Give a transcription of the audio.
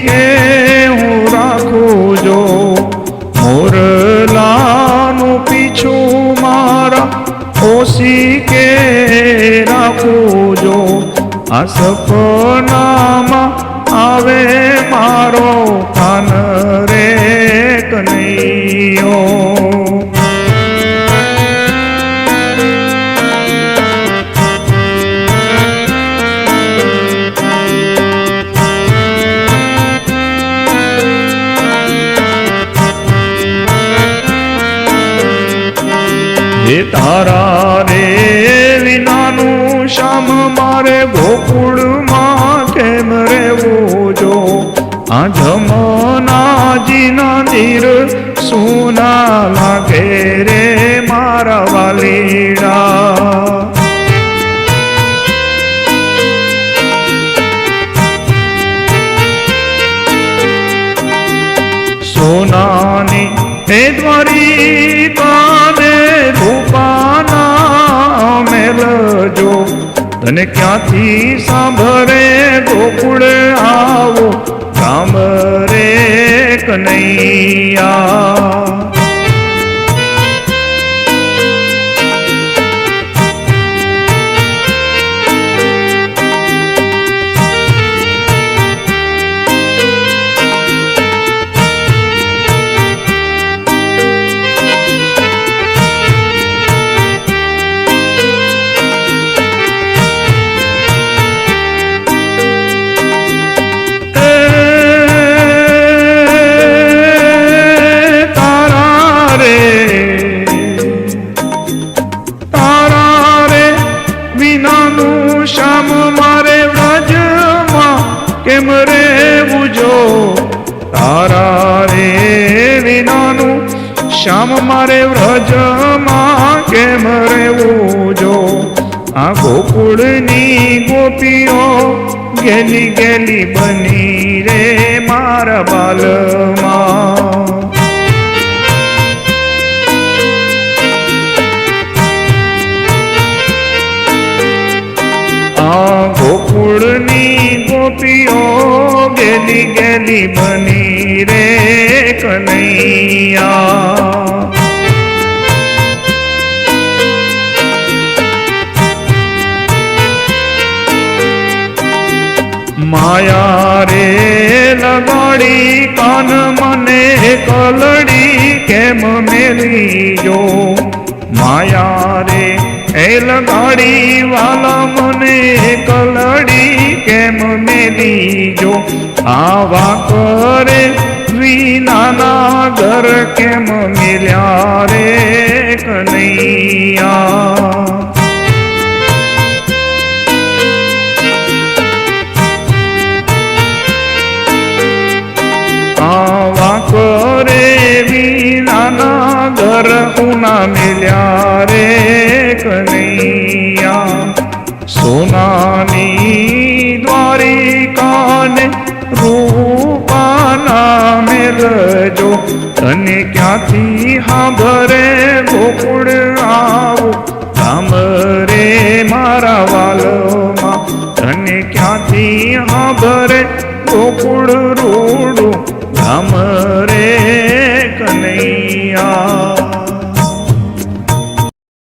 કે હું રાખું જો મોરલાનું પીછું મારા ઓસી કે રાખું જો આ સપનામાં આવે મારો કાન રે કનૈયો એ તારા રે વિનાનું શ્યામ મારે ગોકુળમાં કેમ રહેવું જો આ જમનાજીના ધીર સુના લાગે રે મારા વાલીડા સોનાની એ દ્વારિકાને રૂપાના મેલજો તને ક્યાંથી સાંભળે ગોકુળ આવો રામ રે કનૈયા શ્યામ મારે વ્રજમાં કેમ રહેવું જો તારા રે વિનાનું શ્યામ મારે વ્રજમાં કેમ રહેવું જો આ ગોકુળની ગોપીઓ ગેલી ગેલી બની રે મારા બાલમાં ગોકુળની ગોપીઓ ગેલી ગેલી બની રે કનૈયા માયા રે લગાડી કાન મને કલડી કેમ મેલી જો માયા રે એ લગાડી વાલા મને કલડી કેમ મેલી જો આવા કરે વિનાના ઘર કેમ મિલ્યા રે કનૈયા આવા કરે વિનાના ઘર ઉના મિલ્યા રે કનૈયા સોનાની દ્વારિકાને રૂપાના મેલજો તને ક્યાંથી સાંભળે ગોકુળ આવો રામ રે મારા વાલમાં તને ક્યાંથી સાંભળે ગોકુળ રૂડું રામ